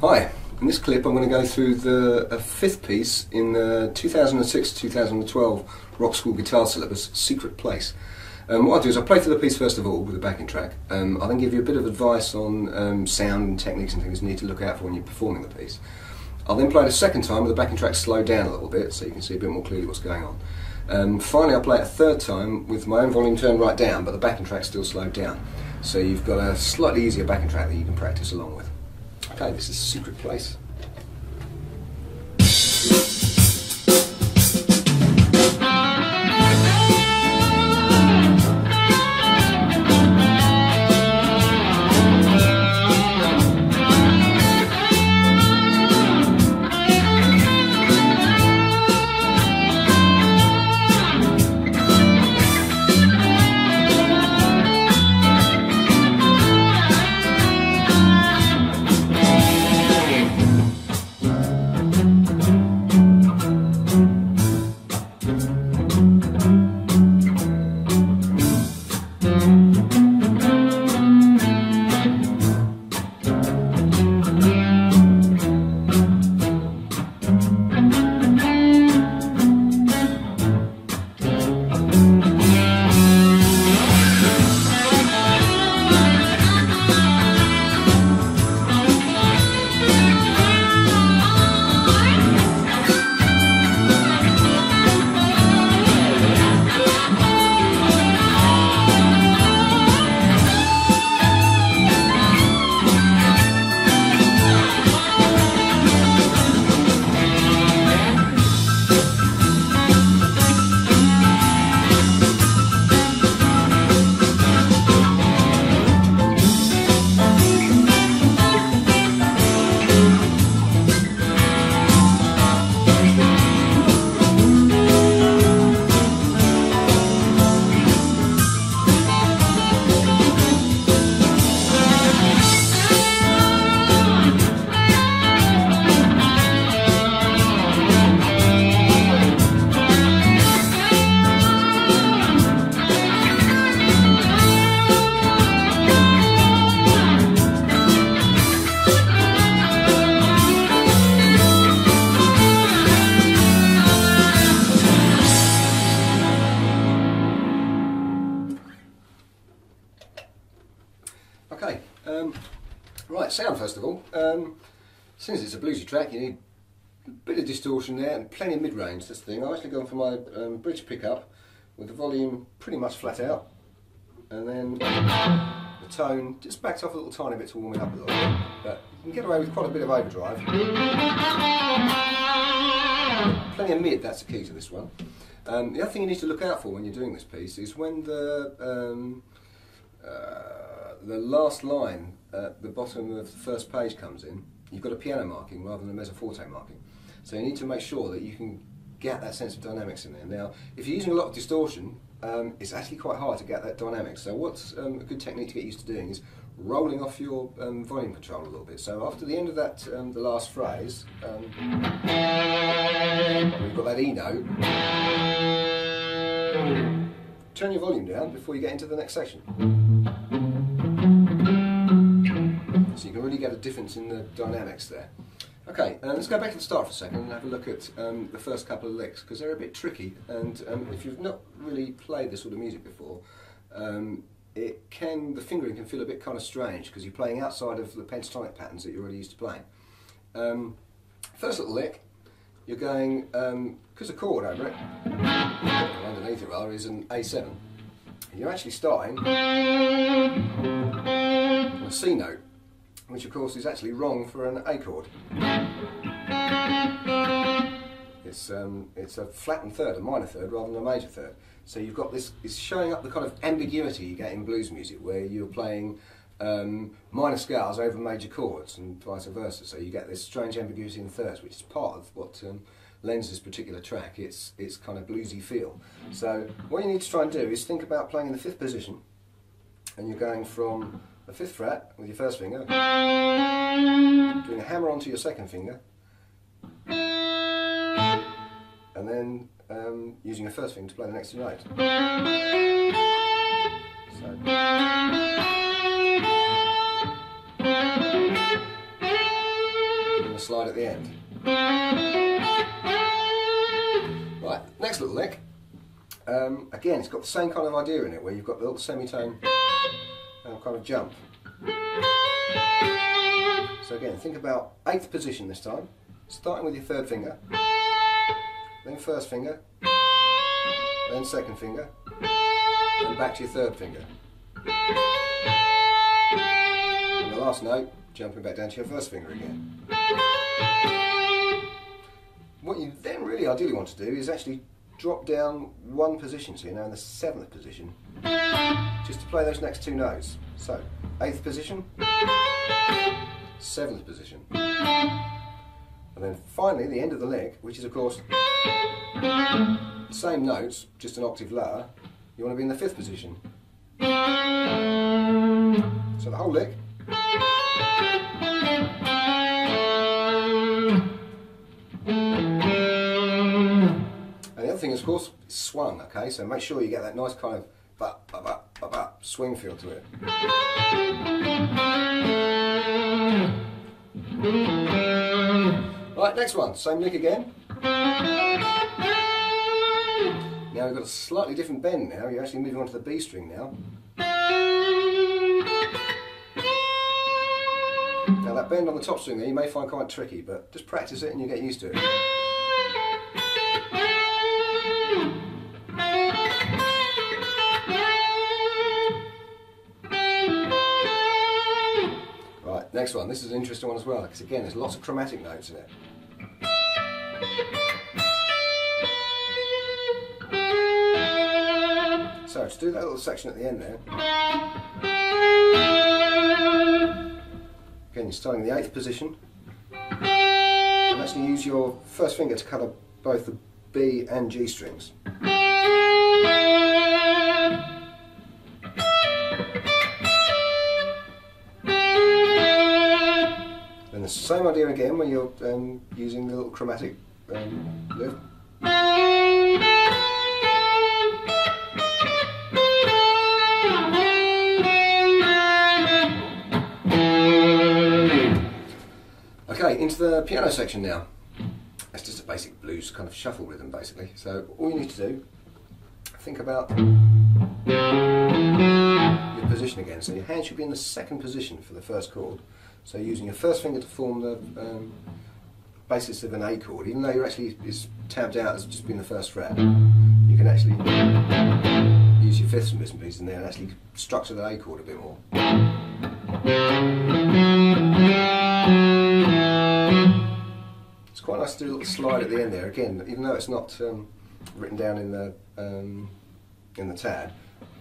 Hi, in this clip I'm going to go through a fifth piece in the 2006-2012 Rockschool guitar syllabus, Secret Place. What I'll do is I'll play through the piece first of all with a backing track. I'll then give you a bit of advice on sound and techniques and things you need to look out for when you're performing the piece. I'll then play it a second time with the backing track slowed down a little bit so you can see a bit more clearly what's going on. Finally I'll play it a third time with my own volume turned right down but the backing track still slowed down. So you've got a slightly easier backing track that you can practice along with. Okay, this is Secret Place. Okay, right, sound first of all. Since it's a bluesy track, you need a bit of distortion there and plenty of mid-range. That's the thing. I've actually gone for my bridge pickup with the volume pretty much flat out, and then the tone just backed off a little tiny bit to warm it up a little bit. But you can get away with quite a bit of overdrive. Plenty of mid, that's the key to this one. The other thing you need to look out for when you're doing this piece is when the last line at the bottom of the first page comes in, you've got a piano marking rather than a mezzo forte marking. So you need to make sure that you can get that sense of dynamics in there. Now, if you're using a lot of distortion, it's actually quite hard to get that dynamics. So what's a good technique to get used to doing is rolling off your volume control a little bit. So after the end of that, the last phrase, we've got that E note. Turn your volume down before you get into the next section. So you can really get a difference in the dynamics there. Okay, let's go back to the start for a second and have a look at the first couple of licks, because they're a bit tricky, and if you've not really played this sort of music before, the fingering can feel a bit kind of strange because you're playing outside of the pentatonic patterns that you're already used to playing. First little lick, you're going, because the chord over it, or underneath it rather, is an A7. And you're actually starting on a C note, which of course is actually wrong for an A chord. It's a flattened third, a minor third, rather than a major third. So you've got this, it's showing up the kind of ambiguity you get in blues music, where you're playing minor scales over major chords and vice versa. So you get this strange ambiguity in thirds, which is part of what lends this particular track its kind of bluesy feel. So what you need to try and do is think about playing in the fifth position, and you're going from the fifth fret with your first finger, doing a hammer onto your second finger, and then using your first finger to play the next two notes. So. slide at the end. Right, next little lick. Again, it's got the same kind of idea in it, where you've got the little semitone kind of jump. So again, think about 8th position this time, starting with your 3rd finger, then 1st finger, then 2nd finger, and back to your 3rd finger. And the last note, jumping back down to your 1st finger again. What you then really ideally want to do is actually drop down 1 position, so you're now in the 7th position, just to play those next 2 notes. So, 8th position, 7th position, and then finally the end of the lick, which is of course the same notes, just an octave lower. You want to be in the 5th position. So the whole lick. And the other thing is, of course, it's swung, okay? So make sure you get that nice kind of swing feel to it. Right, next one, same lick again. Now we've got a slightly different bend now, you're actually moving on to the B string now. Now that bend on the top string there you may find quite tricky, but just practice it and you get used to it. Right, next one. This is an interesting one as well, because again there's lots of chromatic notes in it. So to do that little section at the end there, again you're starting in the 8th position, and actually use your 1st finger to cover both the B and G strings. Then the same idea again when you're using the little chromatic lift. Okay, into the piano section now. It's just a basic blues kind of shuffle rhythm basically. So all you need to do, think about your position again. So your hand should be in the 2nd position for the 1st chord. So using your 1st finger to form the basis of an A chord, even though you're actually is tabbed out as just being the 1st fret, you can actually use your 5th and bits and pieces in there and actually structure the A chord a bit more. It's quite nice to do a little slide at the end there. Again, even though it's not written down in the tab,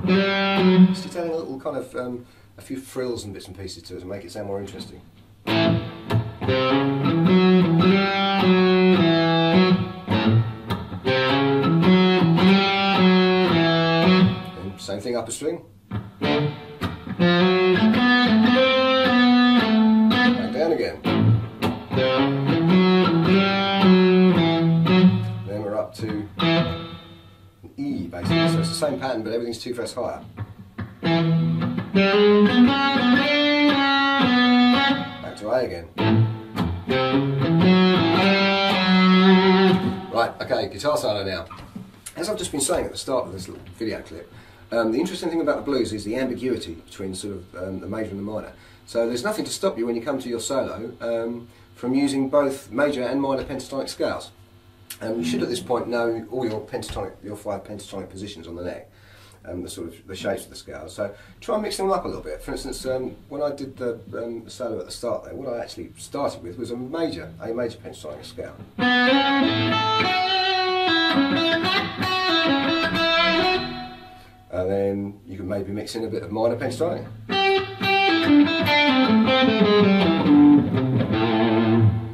just adding a little kind of a few frills and bits and pieces to it to make it sound more interesting. And same thing up a string. Back down again. Then we're up to an E basically, so it's the same pattern but everything's 2 frets higher. Back to A again. Right, okay, guitar solo now. As I've just been saying at the start of this little video clip, the interesting thing about the blues is the ambiguity between sort of the major and the minor. So there's nothing to stop you when you come to your solo from using both major and minor pentatonic scales. You should at this point know all your 5 pentatonic positions on the neck. The shapes of the scales. So try and mix them up a little bit. For instance, when I did the solo at the start there, what I actually started with was a major pentatonic scale. And then you can maybe mix in a bit of minor pentatonic.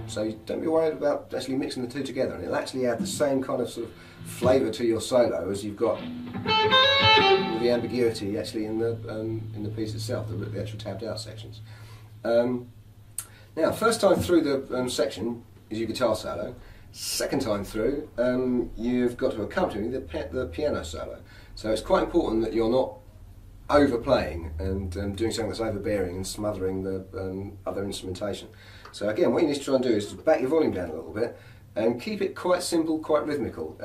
So don't be worried about actually mixing the 2 together, and it'll actually add the same kind of sort of flavour to your solo as you've got with the ambiguity actually in the piece itself, the actual tabbed out sections. Now, first time through the section is your guitar solo. Second time through, you've got to accompany the piano solo. So it's quite important that you're not overplaying and doing something that's overbearing and smothering the other instrumentation. So again, what you need to try and do is to back your volume down a little bit and keep it quite simple, quite rhythmical.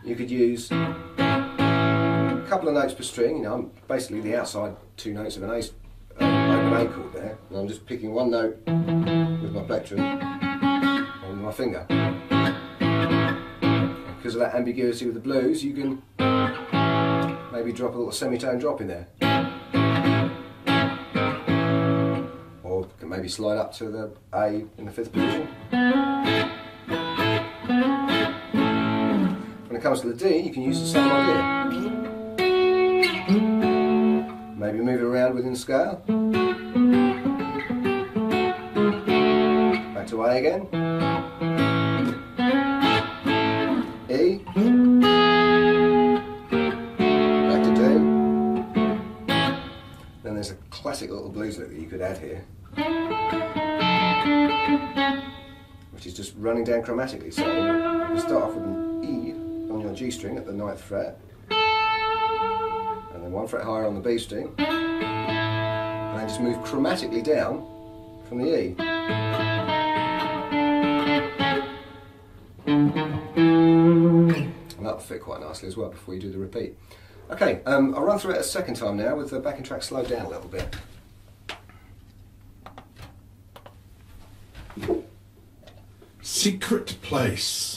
You could use a couple of notes per string. You know, I'm basically the outside two notes of an open A chord there, and I'm just picking one note with my plectrum on my finger. And because of that ambiguity with the blues, you can maybe drop a little semitone drop in there, or can maybe slide up to the A in the 5th position. When it comes to the D, you can use the same idea. Maybe move it around within scale. Back to A again. E. Back to D. Then there's a classic little blues lick that you could add here, which is just running down chromatically. So you can start off with an E on your G string at the 9th fret, and then 1 fret higher on the B string, and then just move chromatically down from the E. And that'll fit quite nicely as well before you do the repeat. Okay, I'll run through it a second time now with the backing track slowed down a little bit. Secret place.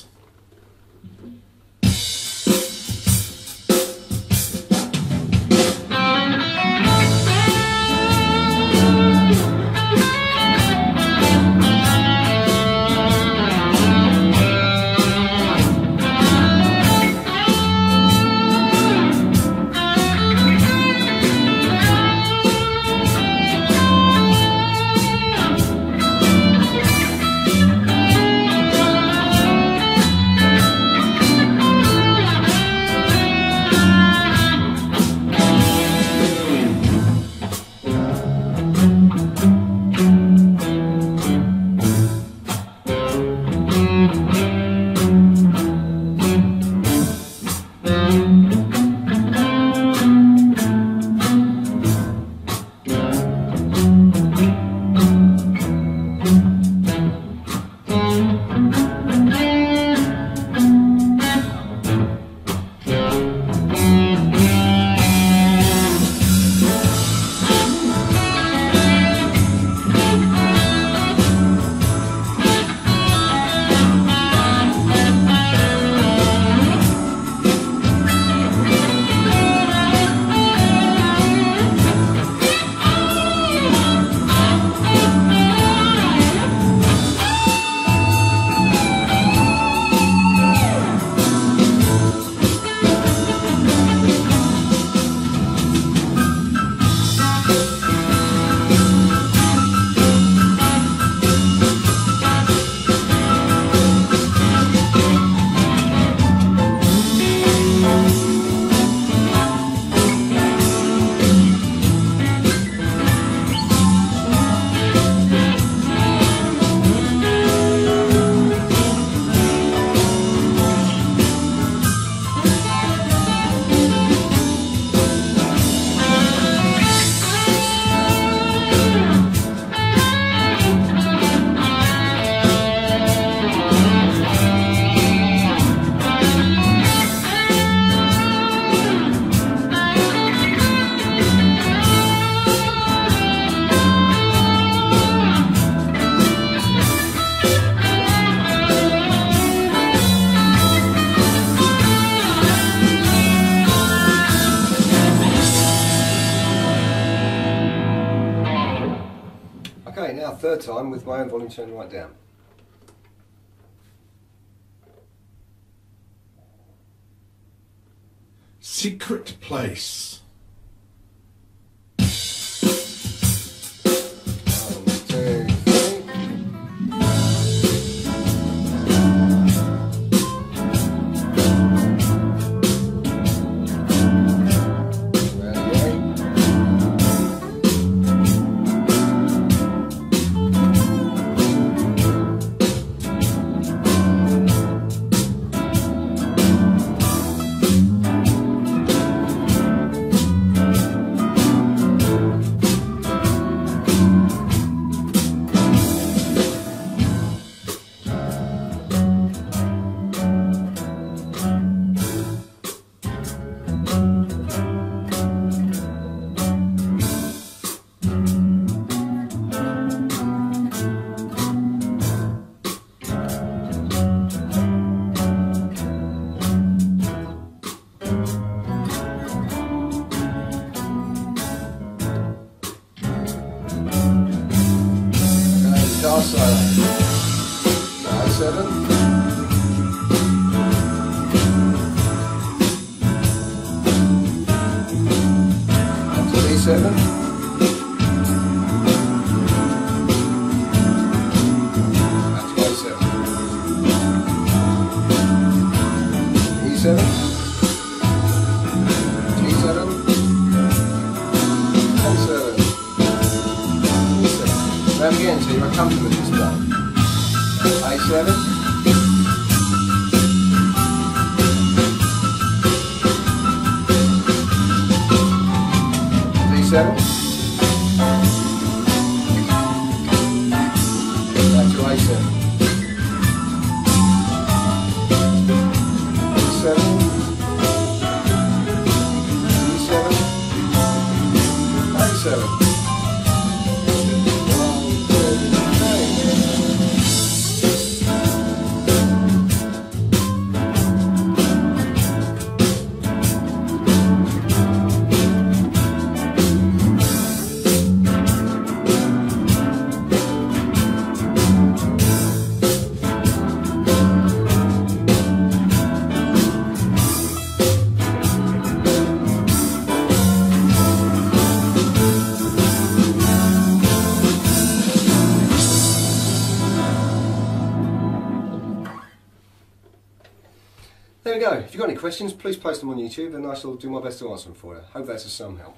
Okay, now third time with my own volume turned right down. Secret place. 1, 2, 3. guitar solo. A7. And to D7. And to A7. E7. G7. And 7. E7. Round again, so your accompaniment is done. A7, D7, back to A7, D7, D7, A7. There we go. If you've got any questions, please post them on YouTube and I shall do my best to answer them for you. Hope that's of some help.